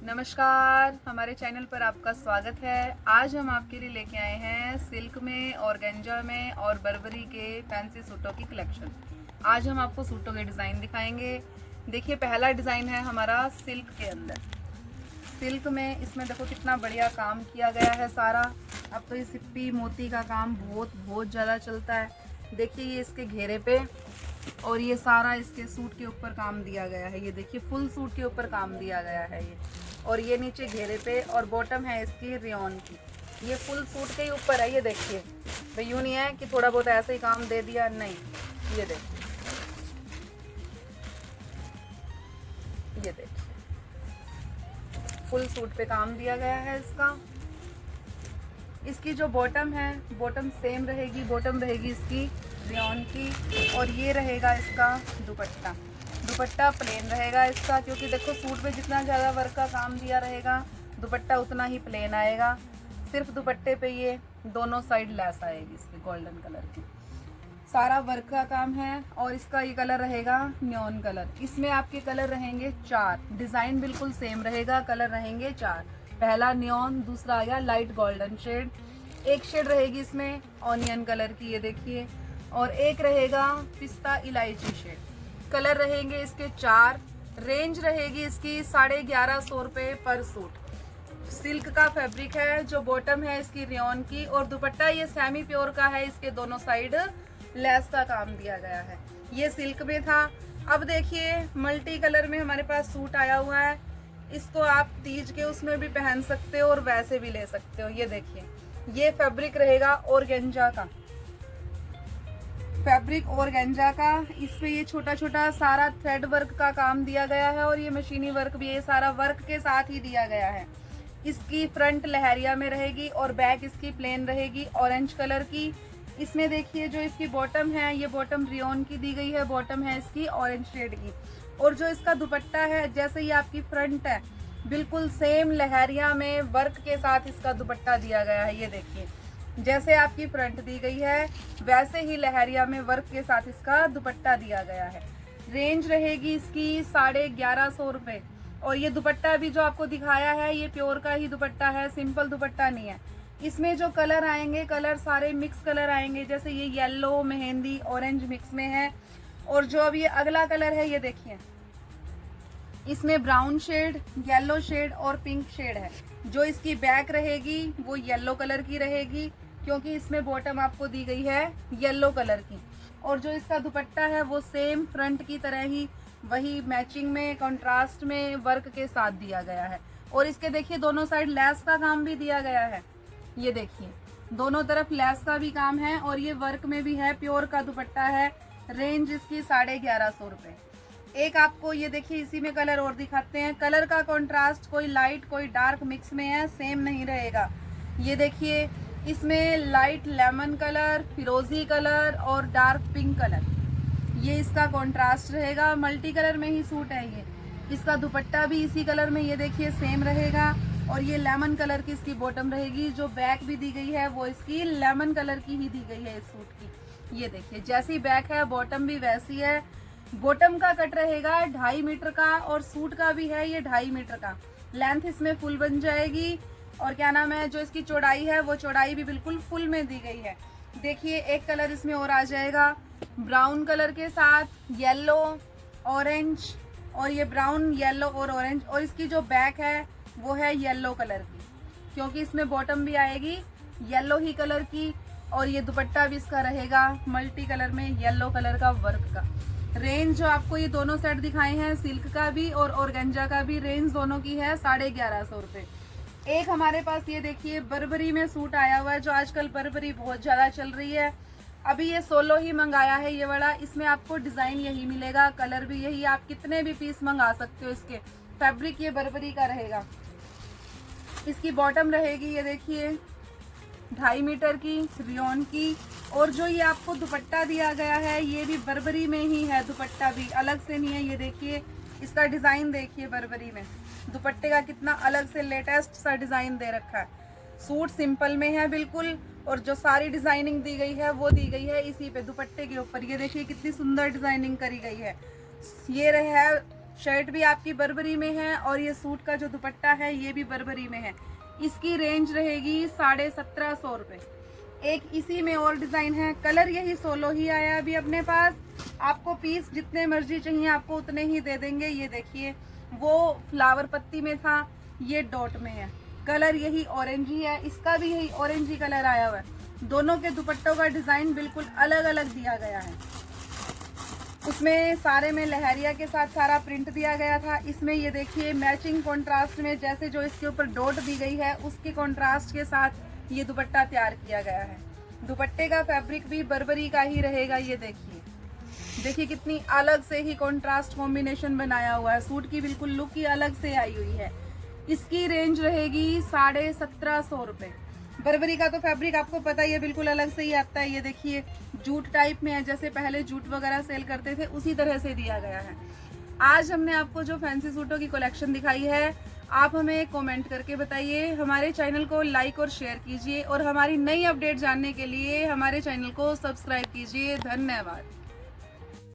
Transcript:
नमस्कार, हमारे चैनल पर आपका स्वागत है। आज हम आपके लिए लेके आए हैं सिल्क में, ऑर्गेन्जा में और बर्बरी के फैंसी सूटों की कलेक्शन। आज हम आपको सूटों के डिज़ाइन दिखाएंगे। देखिए, पहला डिज़ाइन है हमारा सिल्क के अंदर। सिल्क में इसमें देखो कितना बढ़िया काम किया गया है सारा। अब तो ये सिप्पी मोती का काम बहुत ज़्यादा चलता है। देखिए, ये इसके घेरे पे और ये सारा इसके सूट के ऊपर काम दिया गया है। ये देखिए, फुल सूट के ऊपर काम दिया गया है ये। और ये नीचे घेरे पे और बॉटम है इसकी रेयॉन की। ये फुल सूट के ही ऊपर है। ये देखिए भाई, यूँ नहीं है कि थोड़ा बहुत ऐसे ही काम दे दिया, नहीं। ये देखिए, ये देखिए फुल सूट पे काम दिया गया है इसका। इसकी जो बॉटम है, बॉटम सेम रहेगी। बॉटम रहेगी इसकी रेयॉन की और ये रहेगा इसका दुपट्टा। दुपट्टा प्लेन रहेगा इसका, क्योंकि देखो सूट पे जितना ज़्यादा वर्क का काम दिया रहेगा, दुपट्टा उतना ही प्लेन आएगा। सिर्फ दुपट्टे पे ये दोनों साइड लेस आएगी इसकी गोल्डन कलर की। सारा वर्क का काम है और इसका ये कलर रहेगा न्योन कलर। इसमें आपके कलर रहेंगे 4। डिज़ाइन बिल्कुल सेम रहेगा, कलर रहेंगे 4। पहला न्योन, दूसरा आ गया लाइट गोल्डन शेड, एक शेड रहेगी इसमें ऑनियन कलर की, ये देखिए, और एक रहेगा पिस्ता इलायची शेड। कलर रहेंगे इसके 4। रेंज रहेगी इसकी 1150 रुपये पर सूट। सिल्क का फैब्रिक है। जो बॉटम है इसकी रेयॉन की और दुपट्टा ये सेमी प्योर का है। इसके दोनों साइड लेस का काम दिया गया है। ये सिल्क में था। अब देखिए, मल्टी कलर में हमारे पास सूट आया हुआ है। इसको आप तीज के उसमें भी पहन सकते हो और वैसे भी ले सकते हो। ये देखिए, ये फैब्रिक रहेगा ऑर्गेन्जा का। फैब्रिक ऑर्गेन्जा का। इस पे ये छोटा छोटा सारा थ्रेड वर्क का काम दिया गया है और ये मशीनी वर्क भी, ये सारा वर्क के साथ ही दिया गया है। इसकी फ्रंट लहरिया में रहेगी और बैक इसकी प्लेन रहेगी ऑरेंज कलर की। इसमें देखिए, जो इसकी बॉटम है, ये बॉटम रेयॉन की दी गई है। बॉटम है इसकी ऑरेंज शेड की। और जो इसका दुपट्टा है, जैसे ये आपकी फ्रंट है, बिल्कुल सेम लहरिया में वर्क के साथ इसका दुपट्टा दिया गया है। ये देखिए, जैसे आपकी फ्रंट दी गई है वैसे ही लहरिया में वर्क के साथ इसका दुपट्टा दिया गया है। रेंज रहेगी इसकी 1150 रुपये। और ये दुपट्टा भी जो आपको दिखाया है, ये प्योर का ही दुपट्टा है, सिंपल दुपट्टा नहीं है। इसमें जो कलर आएंगे, कलर सारे मिक्स कलर आएंगे। जैसे ये येलो, मेहंदी, ऑरेंज मिक्स में है। और जो अब ये अगला कलर है, ये देखिए, इसमें ब्राउन शेड, येलो शेड और पिंक शेड है। जो इसकी बैक रहेगी वो येलो कलर की रहेगी, क्योंकि इसमें बॉटम आपको दी गई है येलो कलर की। और जो इसका दुपट्टा है वो सेम फ्रंट की तरह ही वही मैचिंग में, कंट्रास्ट में वर्क के साथ दिया गया है। और इसके देखिए, दोनों साइड लेस का काम भी दिया गया है। ये देखिए, दोनों तरफ लेस का भी काम है और ये वर्क में भी है। प्योर का दुपट्टा है। रेंज इसकी 1150 रुपये। एक आपको ये देखिए, इसी में कलर और दिखाते हैं। कलर का कंट्रास्ट कोई लाइट कोई डार्क मिक्स में है, सेम नहीं रहेगा। ये देखिए, इसमें लाइट लेमन कलर, फिरोजी कलर और डार्क पिंक कलर, ये इसका कंट्रास्ट रहेगा। मल्टी कलर में ही सूट है ये। इसका दुपट्टा भी इसी कलर में, ये देखिए, सेम रहेगा। और ये लेमन कलर की इसकी बॉटम रहेगी। जो बैक भी दी गई है वो इसकी लेमन कलर की ही दी गई है इस सूट की। ये देखिए, जैसी बैक है बॉटम भी वैसी है। बॉटम का कट रहेगा 2.5 मीटर का और सूट का भी है ये 2.5 मीटर का। लेंथ इसमें फुल बन जाएगी। और क्या नाम है, जो इसकी चौड़ाई है वो चौड़ाई भी बिल्कुल फुल में दी गई है। देखिए, एक कलर इसमें और आ जाएगा ब्राउन कलर के साथ, येलो, ऑरेंज, और ये ब्राउन, येलो और ऑरेंज। और इसकी जो बैक है वो है येलो कलर की, क्योंकि इसमें बॉटम भी आएगी येलो ही कलर की। और ये दुपट्टा भी इसका रहेगा मल्टी कलर में येलो कलर का वर्क का। रेंज जो आपको ये दोनों सेट दिखाए हैं, सिल्क का भी और ऑर्गेन्जा का भी, रेंज दोनों की है 1150 रुपये। एक हमारे पास ये देखिए, बर्बरी में सूट आया हुआ है। जो आजकल बर्बरी बहुत ज़्यादा चल रही है, अभी ये 16 ही मंगाया है ये वाला। इसमें आपको डिज़ाइन यही मिलेगा, कलर भी यही। आप कितने भी पीस मंगा सकते हो इसके। फैब्रिक ये बर्बरी का रहेगा। इसकी बॉटम रहेगी, ये देखिए, 2.5 मीटर की रेयॉन की। और जो ये आपको दुपट्टा दिया गया है, ये भी बर्बरी में ही है। दुपट्टा भी अलग से नहीं है। ये देखिए, इसका डिज़ाइन देखिए, बर्बरी में दुपट्टे का कितना अलग से लेटेस्ट सा डिज़ाइन दे रखा है। सूट सिंपल में है बिल्कुल, और जो सारी डिज़ाइनिंग दी गई है वो दी गई है इसी पे दुपट्टे के ऊपर। ये देखिए, कितनी सुंदर डिज़ाइनिंग करी गई है। ये है शर्ट भी आपकी बर्बरी में है और ये सूट का जो दुपट्टा है ये भी बर्बरी में है। इसकी रेंज रहेगी 1750 रुपये। एक इसी में और डिज़ाइन है, कलर यही सोलो ही आया अभी अपने पास। आपको पीस जितने मर्जी चाहिए आपको उतने ही दे देंगे। ये देखिए, वो फ्लावर पत्ती में था, ये डॉट में है। कलर यही ऑरेंज ही है, इसका भी यही ऑरेंज ही कलर आया हुआ है। दोनों के दुपट्टों का डिज़ाइन बिल्कुल अलग अलग दिया गया है। उसमें सारे में लहरिया के साथ सारा प्रिंट दिया गया था। इसमें ये देखिए मैचिंग कॉन्ट्रास्ट में, जैसे जो इसके ऊपर डॉट दी गई है उसके कॉन्ट्रास्ट के साथ ये दुपट्टा तैयार किया गया है। दुपट्टे का फैब्रिक भी बर्बरी का ही रहेगा। ये देखिए कितनी अलग से ही कॉन्ट्रास्ट कॉम्बिनेशन बनाया हुआ है। सूट की बिल्कुल लुक ही अलग से आई हुई है। इसकी रेंज रहेगी 1750 रुपये। बर्बरी का तो फैब्रिक आपको पता ही है, बिल्कुल अलग से ही आता है। ये देखिए जूट टाइप में है, जैसे पहले जूट वगैरह सेल करते थे उसी तरह से दिया गया है। आज हमने आपको जो फैंसी सूटों की कलेक्शन दिखाई है, आप हमें कमेंट करके बताइए। हमारे चैनल को लाइक और शेयर कीजिए और हमारी नई अपडेट जानने के लिए हमारे चैनल को सब्सक्राइब कीजिए। धन्यवाद।